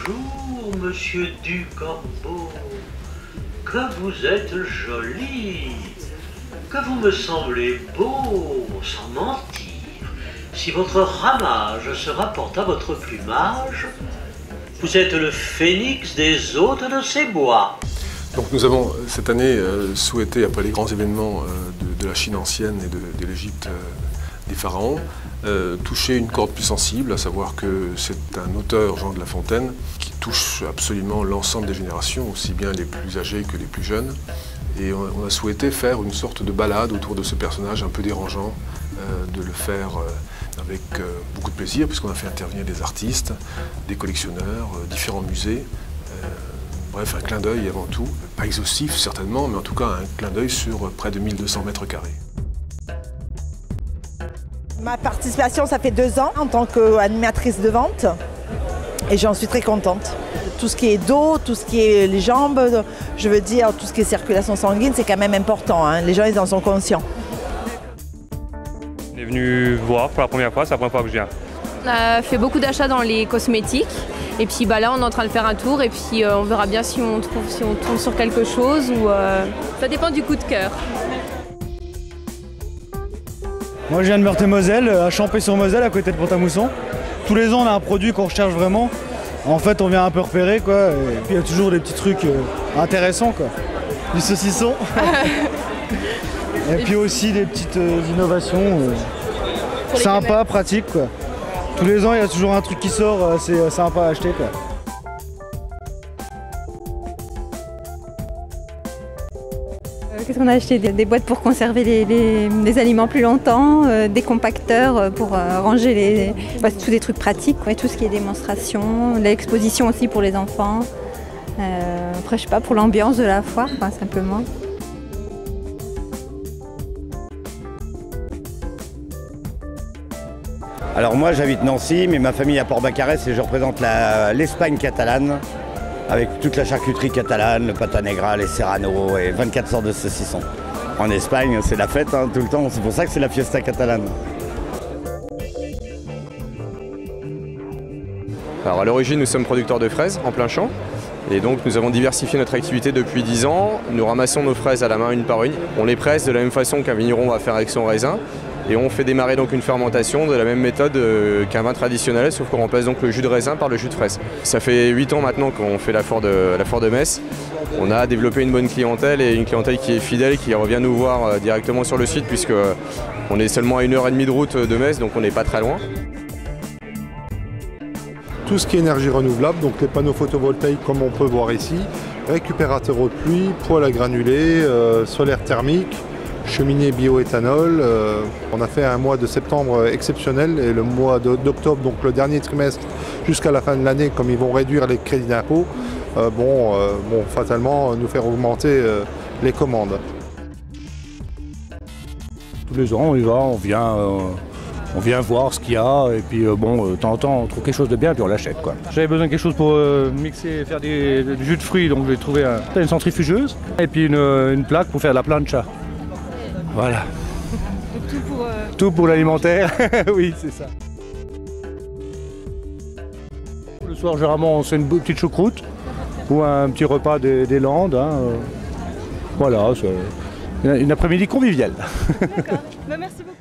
Bonjour, monsieur Ducorbeau. Que vous êtes joli. Que vous me semblez beau, sans mentir. Si votre ramage se rapporte à votre plumage, vous êtes le phénix des hôtes de ces bois. Donc nous avons cette année souhaité, après les grands événements de la Chine ancienne et de l'Égypte des pharaons, toucher une corde plus sensible, à savoir que c'est un auteur, Jean de La Fontaine, qui touche absolument l'ensemble des générations, aussi bien les plus âgés que les plus jeunes. Et on a souhaité faire une sorte de balade autour de ce personnage un peu dérangeant, de le faire avec beaucoup de plaisir, puisqu'on a fait intervenir des artistes, des collectionneurs, différents musées. Bref, un clin d'œil avant tout, pas exhaustif certainement, mais en tout cas un clin d'œil sur près de 1200 mètres carrés. Ma participation, ça fait 2 ans en tant qu'animatrice de vente et j'en suis très contente. Tout ce qui est dos, tout ce qui est les jambes, je veux dire tout ce qui est circulation sanguine, c'est quand même important, hein. Les gens ils en sont conscients. On est venu voir pour la première fois, c'est la première fois que je viens. On a fait beaucoup d'achats dans les cosmétiques et puis là on est en train de faire un tour et puis on verra bien si on tombe sur quelque chose ou ça dépend du coup de cœur. Moi je viens de Meurthe-et-Moselle, à Champé-sur-Moselle à côté de Pont-à-Mousson. Tous les ans on a un produit qu'on recherche vraiment. En fait on vient un peu repérer quoi, et puis il y a toujours des petits trucs intéressants quoi. Du saucisson. Et puis aussi des petites innovations sympas, pratiques quoi. Tous les ans il y a toujours un truc qui sort, c'est sympa à acheter quoi. Qu'est-ce qu'on a acheté? Des boîtes pour conserver les aliments plus longtemps, des compacteurs pour ranger tous des trucs pratiques, quoi, tout ce qui est démonstration, l'exposition aussi pour les enfants. Après, je sais pas, pour l'ambiance de la foire, enfin, simplement. Alors moi j'habite Nancy, mais ma famille à Port-Bacarès et je représente l'Espagne catalane. Avec toute la charcuterie catalane, le pata negra, les serrano et 24 sortes de saucissons. En Espagne, c'est la fête hein, tout le temps, c'est pour ça que c'est la fiesta catalane. Alors à l'origine, nous sommes producteurs de fraises en plein champ. Et donc nous avons diversifié notre activité depuis 10 ans. Nous ramassons nos fraises à la main une par une. On les presse de la même façon qu'un vigneron va faire avec son raisin. Et on fait démarrer donc une fermentation de la même méthode qu'un vin traditionnel, sauf qu'on remplace donc le jus de raisin par le jus de fraise. Ça fait 8 ans maintenant qu'on fait la foire de Metz. On a développé une bonne clientèle et une clientèle qui est fidèle, qui revient nous voir directement sur le site puisque on est seulement à 1h30 de route de Metz, donc on n'est pas très loin. Tout ce qui est énergie renouvelable, donc les panneaux photovoltaïques comme on peut voir ici, récupérateurs eau de pluie, poêle à granulés, solaire thermique, cheminée bioéthanol. On a fait un mois de septembre exceptionnel et le mois d'octobre, donc le dernier trimestre jusqu'à la fin de l'année, comme ils vont réduire les crédits d'impôt, fatalement nous faire augmenter les commandes. Tous les ans on y va, on vient voir ce qu'il y a et puis de temps en temps on trouve quelque chose de bien puis on l'achète quoi. J'avais besoin de quelque chose pour mixer, faire du jus de fruits, donc j'ai trouvé une centrifugeuse et puis une plaque pour faire de la plancha. Voilà. Tout pour l'alimentaire, oui c'est ça. Le soir généralement c'est une petite choucroute ou un petit repas des Landes. Hein. Voilà, c'est une après-midi conviviale. D'accord, merci beaucoup.